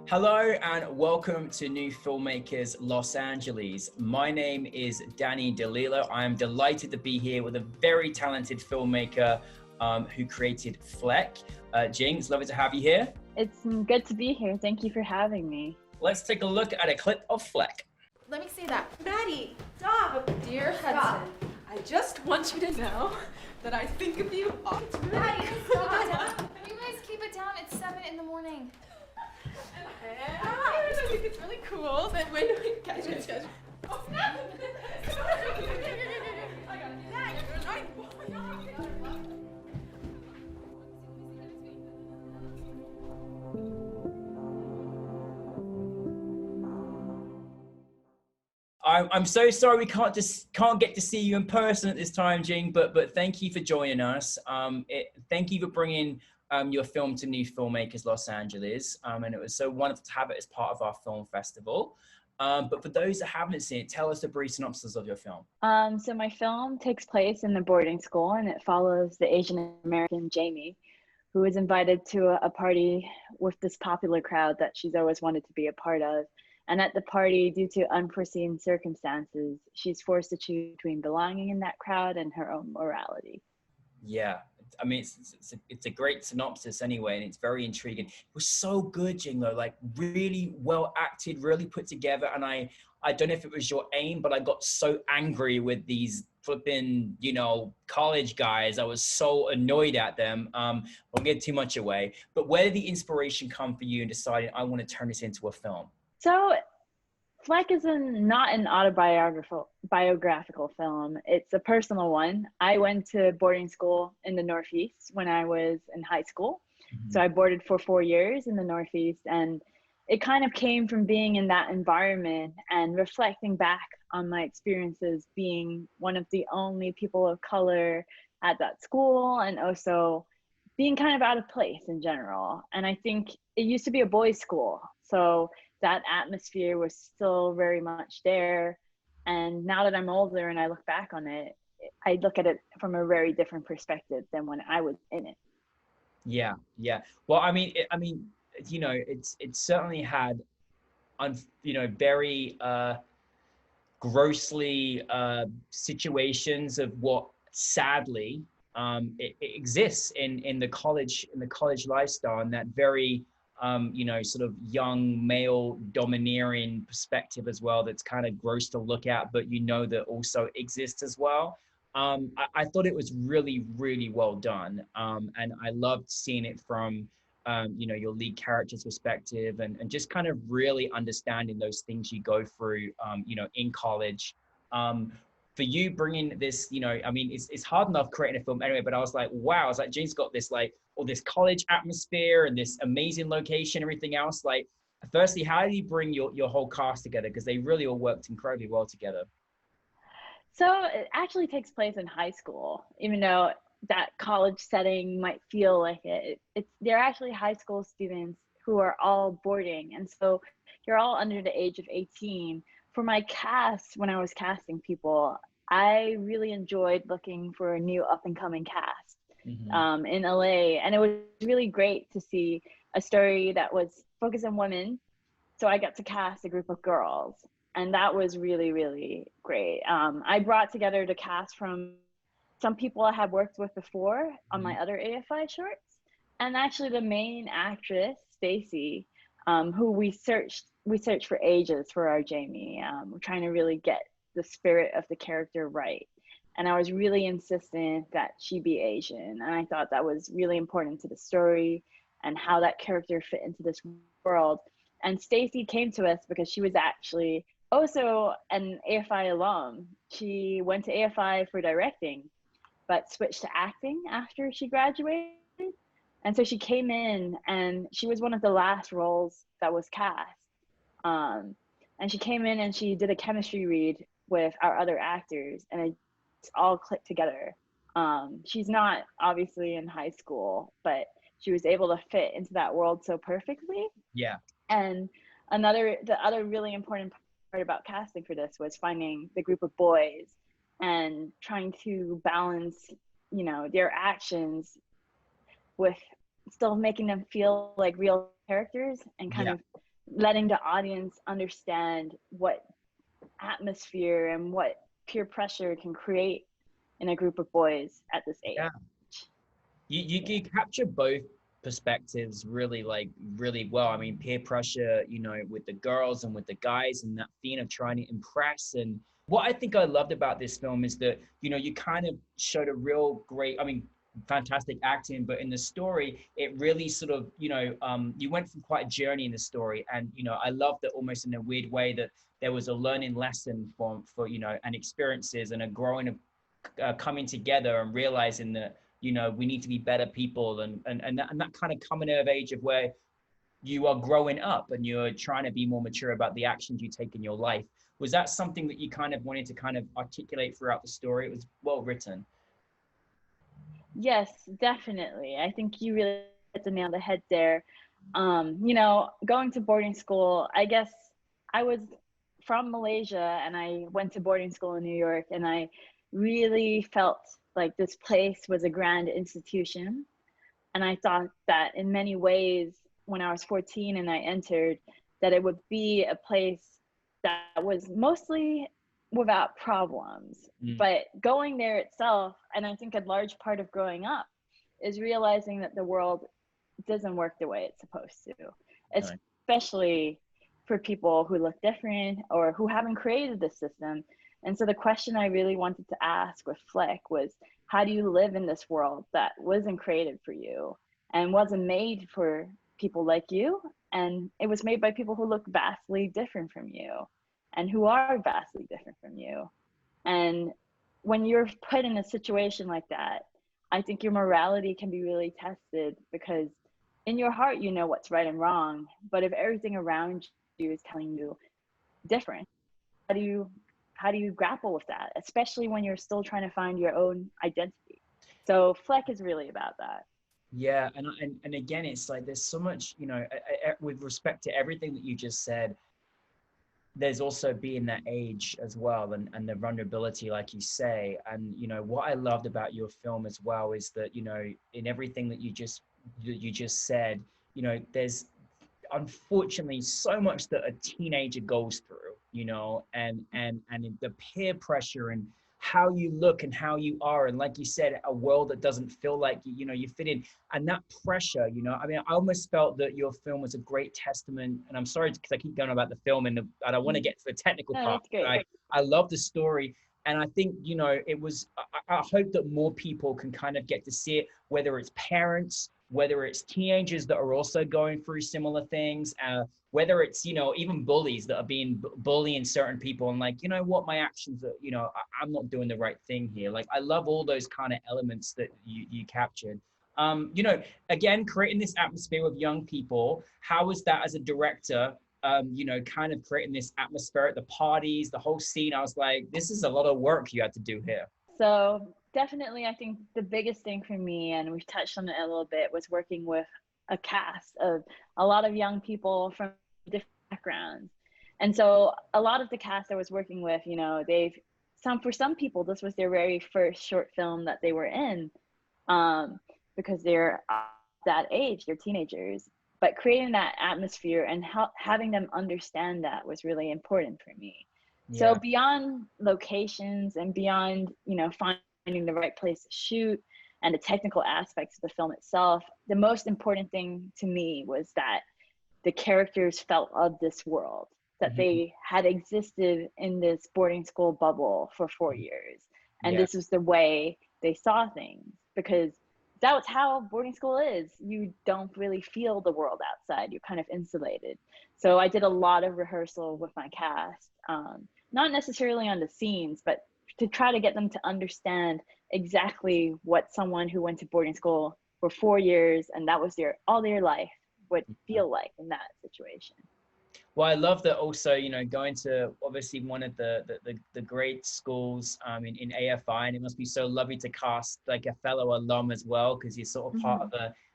Hello and welcome to New Filmmakers Los Angeles. My name is Danny De Lillo. I am delighted to be here with a very talented filmmaker who created Fleck. Jing, it's lovely to have you here. It's good to be here. Thank you for having me. Let's take a look at a clip of Fleck. Let me see that. Maddie, stop! Dear Hudson, I just want you to know that I think of you all the time. Maddie, stop. You guys keep it down. It's 7 in the morning. I think it's really cool that when we guys. Oh, no. I got it. I'm so sorry we can't get to see you in person at this time, Jing, but thank you for joining us. Thank you for bringing your film to New Filmmakers Los Angeles, and it was so wonderful to have it as part of our film festival. But for those that haven't seen it, tell us the brief synopsis of your film. So my film takes place in the boarding school, and it follows the Asian American Jamie, who is invited to a party with this popular crowd that she's always wanted to be a part of. And at the party, due to unforeseen circumstances, she's forced to choose between belonging in that crowd and her own morality. Yeah, I mean, it's a great synopsis anyway, and it's very intriguing. It was so good, Jingo, like really well acted, really put together. And I don't know if it was your aim, but I got so angry with these flipping, college guys. I was so annoyed at them. I won't get too much away, but where did the inspiration come for you in deciding I want to turn this into a film? So Fleck is not an autobiographical film. It's a personal one. I went to boarding school in the Northeast when I was in high school. Mm-hmm. So I boarded for 4 years in the Northeast, and it kind of came from being in that environment and reflecting back on my experiences being one of the only people of color at that school, and also being kind of out of place in general. And I think it used to be a boys' school, so that atmosphere was still very much there. And now that I'm older and I look back on it, I look at it from a very different perspective than when I was in it. Yeah. Well, it's certainly had, very grossly situations of what sadly it exists in the college lifestyle, and that very sort of young male domineering perspective as well. That's kind of gross to look at, but that also exists as well. I thought it was really, really well done. And I loved seeing it from, your lead character's perspective, and just kind of really understanding those things you go through, in college. For you bringing this, it's hard enough creating a film anyway, but I was like, wow, I was like, Jane's got this, like, all this college atmosphere and this amazing location, everything else. Like, firstly, how do you bring your whole cast together? Because they really all worked incredibly well together. So it actually takes place in high school, even though that college setting might feel like it. They're actually high school students who are all boarding. And so you're all under the age of 18. For my cast, when I was casting people, I really enjoyed looking for a new up-and-coming cast in LA. And it was really great to see a story that was focused on women. So I got to cast a group of girls. And that was really, really great. I brought together the cast from some people I had worked with before on my other AFI shorts. And actually the main actress, Stacy, who we searched for ages for our Jamie. We're trying to really get the spirit of the character right. And I was really insistent that she be Asian. And I thought that was really important to the story and how that character fit into this world. And Stacy came to us because she was actually also an AFI alum. She went to AFI for directing, but switched to acting after she graduated. And so she came in, and she was one of the last roles that was cast. And she came in and she did a chemistry read with our other actors, and it all clicked together. She's not obviously in high school, but she was able to fit into that world so perfectly. Yeah. And the other really important part about casting for this was finding the group of boys and trying to balance, their actions with still making them feel like real characters and kind of letting the audience understand what atmosphere and what peer pressure can create in a group of boys at this age. Yeah. You capture both perspectives really really well. I mean, peer pressure, you know, with the girls and with the guys, and that theme of trying to impress. And what I think I loved about this film is that, you know, you kind of showed a real great, I mean, fantastic acting, but in the story, it really sort of, you know, you went through quite a journey in the story. And, you know, I love that almost in a weird way that there was a learning lesson for you know, and experiences and a growing of coming together and realizing that, you know, we need to be better people, and that kind of coming of age of where you are growing up and you're trying to be more mature about the actions you take in your life. Was that something that you kind of wanted to kind of articulate throughout the story? It was well written. Yes, definitely. I think you really hit the nail on the head there. You know, going to boarding school, I guess I was from Malaysia and I went to boarding school in New York, and I really felt like this place was a grand institution. And I thought that in many ways, when I was 14 and I entered, that it would be a place that was mostly without problems. But going there itself, and I think a large part of growing up, is realizing that the world doesn't work the way it's supposed to, especially for people who look different or who haven't created the system. And so the question I really wanted to ask with Fleck was, how do you live in this world that wasn't created for you and wasn't made for people like you? And it was made by people who look vastly different from you and who are vastly different from you. And when you're put in a situation like that, I think your morality can be really tested, because in your heart, you know what's right and wrong. But if everything around you is telling you different, how do you grapple with that, especially when you're still trying to find your own identity? So Fleck is really about that. Yeah, and again, it's like there's so much, you know, with respect to everything that you just said, there's also being that age as well, and the vulnerability, like you say. And, you know, what I loved about your film as well is that, you know, in everything that you just said, you know, there's unfortunately so much that a teenager goes through, you know, and the peer pressure and how you look and how you are, and like you said, a world that doesn't feel like you know, you fit in, and that pressure, you know. I mean, I almost felt that your film was a great testament, and I'm sorry because I keep going about the film and I don't want to get to the technical part. That's great. I love the story, and I think, you know, it was, I hope that more people can kind of get to see it, whether it's parents, whether it's teenagers that are also going through similar things, whether it's, you know, even bullies that are being bullying certain people, and like, you know what, my actions are, you know, I'm not doing the right thing here. Like, I love all those kind of elements that you captured. You know, again, creating this atmosphere with young people, how was that as a director? You know, kind of creating this atmosphere at the parties, the whole scene. I was like, this is a lot of work you had to do here. So definitely, I think the biggest thing for me, and we've touched on it a little bit, was working with a cast of a lot of young people from different backgrounds. And so a lot of the cast I was working with, you know, for some people, this was their very first short film that they were in, because they're that age, they're teenagers. But creating that atmosphere and having them understand that was really important for me. Yeah. So beyond locations and beyond, you know, finding the right place to shoot and the technical aspects of the film itself, the most important thing to me was that the characters felt of this world, that they had existed in this boarding school bubble for 4 years. And this was the way they saw things, because that's how boarding school is. You don't really feel the world outside. You're kind of insulated. So I did a lot of rehearsal with my cast, not necessarily on the scenes, but to try to get them to understand exactly what someone who went to boarding school for 4 years and that was all their life would feel like in that situation. Well, I love that also, you know, going to obviously one of the great schools in AFI, and it must be so lovely to cast like a fellow alum as well, because you're sort of part of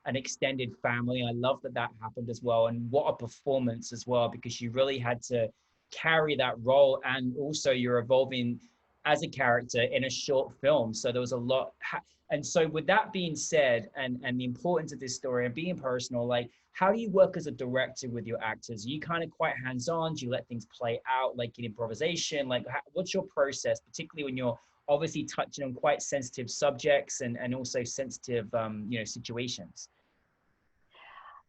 an extended family. I love that happened as well. And what a performance as well, because you really had to carry that role, and also you're evolving as a character in a short film. So there was a lot. And so with that being said, and the importance of this story and being personal, like, how do you work as a director with your actors? Are you kind of quite hands-on? Do you let things play out like in improvisation? Like, what's your process, particularly when you're obviously touching on quite sensitive subjects and also sensitive, situations?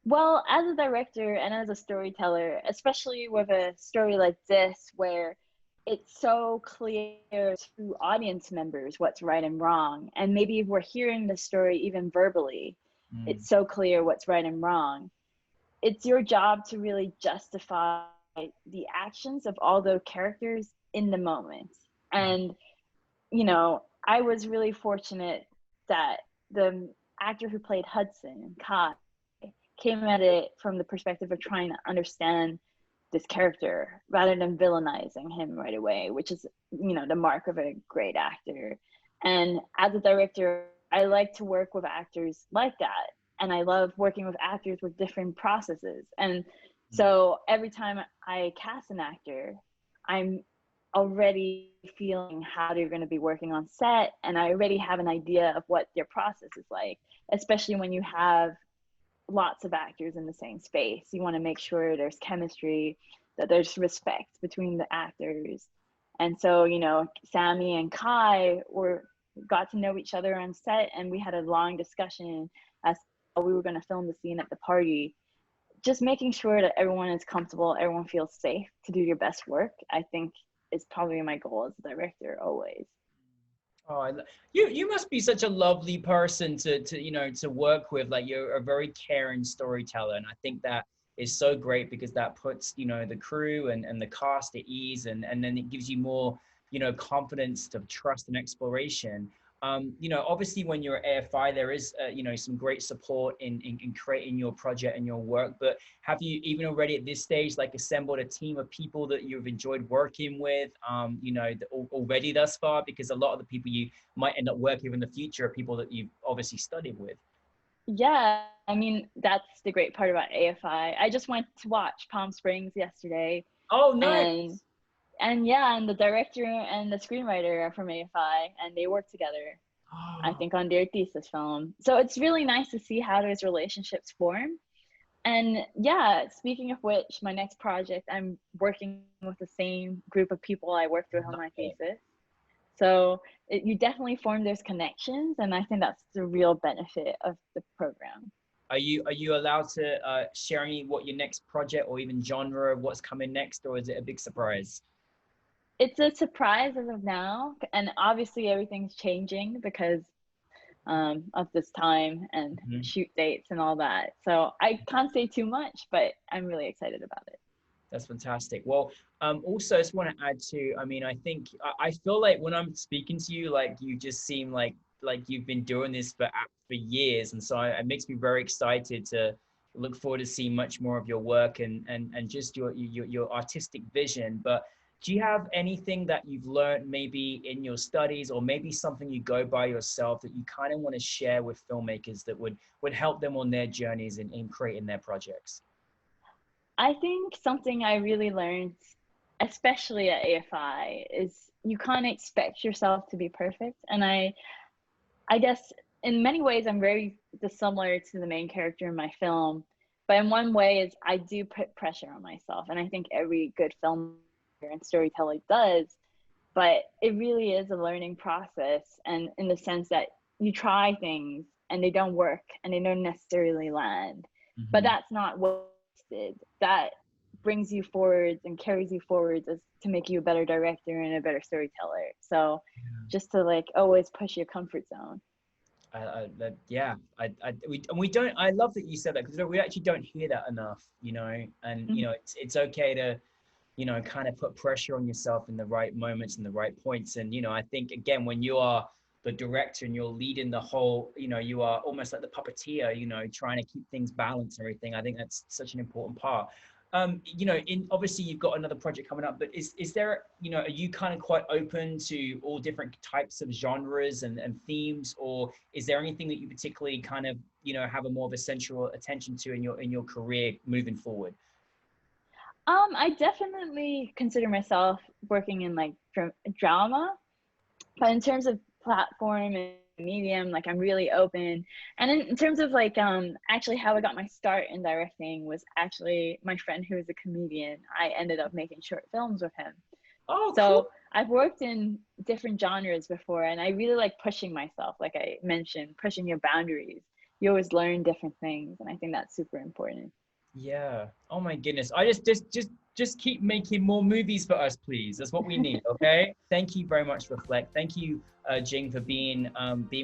Well, as a director and as a storyteller, especially with a story like this, where it's so clear to audience members what's right and wrong, and maybe if we're hearing the story even verbally, it's so clear what's right and wrong. It's your job to really justify the actions of all those characters in the moment. And, I was really fortunate that the actor who played Hudson, Kai, came at it from the perspective of trying to understand this character rather than villainizing him right away, which is, the mark of a great actor. And as a director, I like to work with actors like that. And I love working with actors with different processes. And so every time I cast an actor, I'm already feeling how they're going to be working on set. And I already have an idea of what their process is like, especially when you have lots of actors in the same space. You want to make sure there's chemistry, that there's respect between the actors. And so, Sammy and Kai got to know each other on set, and we had a long discussion as to how we were going to film the scene at the party. Just making sure that everyone is comfortable, everyone feels safe to do your best work, I think is probably my goal as a director always. Oh, you must be such a lovely person to work with. Like, you're a very caring storyteller, and I think that is so great because that puts the crew and the cast at ease, and then it gives you more confidence to trust and exploration. Obviously when you're at AFI, there is some great support in creating your project and your work. But have you even already at this stage like assembled a team of people that you've enjoyed working with, already thus far? Because a lot of the people you might end up working with in the future are people that you've obviously studied with. Yeah, I mean, that's the great part about AFI. I just went to watch Palm Springs yesterday. Oh, nice. And yeah, and the director and the screenwriter are from AFI, and they work together, I think, on their thesis film. So it's really nice to see how those relationships form. And yeah, speaking of which, my next project, I'm working with the same group of people I worked with on my thesis. So you definitely form those connections, and I think that's the real benefit of the program. Are you allowed to share any what your next project or even genre of what's coming next, or is it a big surprise? It's a surprise as of now, and obviously everything's changing because of this time and shoot dates and all that. So I can't say too much, but I'm really excited about it. That's fantastic. Well, also I just want to add to, I think I feel like when I'm speaking to you, like you just seem like you've been doing this for years, and so it makes me very excited to look forward to seeing much more of your work and just your artistic vision. But do you have anything that you've learned maybe in your studies, or maybe something you go by yourself that you kind of want to share with filmmakers that would help them on their journeys in creating their projects? I think something I really learned, especially at AFI, is you can't expect yourself to be perfect. And I guess in many ways I'm very dissimilar to the main character in my film, but in one way is I do put pressure on myself, and I think every good film and storyteller does, but it really is a learning process, and in the sense that you try things and they don't work and they don't necessarily land, but that's not wasted. That brings you forwards and carries you forwards as to make you a better director and a better storyteller. So just to like always push your comfort zone. I love that you said that, because we actually don't hear that enough, and it's okay to kind of put pressure on yourself in the right moments and the right points. And, I think, again, when you are the director and you're leading the whole, you are almost like the puppeteer, trying to keep things balanced and everything. I think that's such an important part. Obviously you've got another project coming up, but is there, are you kind of quite open to all different types of genres and themes, or is there anything that you particularly kind of, have a more of a central attention to in your career moving forward? I definitely consider myself working in like drama, But in terms of platform and medium, like I'm really open. And in terms of like actually how I got my start in directing was actually my friend who is a comedian. I ended up making short films with him. Oh, So cool. I've worked in different genres before, and I really like pushing myself. Like I mentioned, pushing your boundaries. You always learn different things, and I think that's super important. Yeah. Oh my goodness. I just keep making more movies for us, please. That's what we need. Okay. Thank you very much for Fleck. Thank you, Jing, for being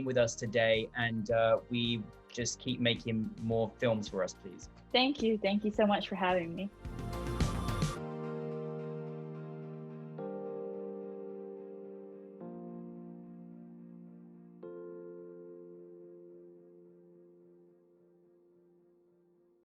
with us today. And we just keep making more films for us, please. Thank you. Thank you so much for having me.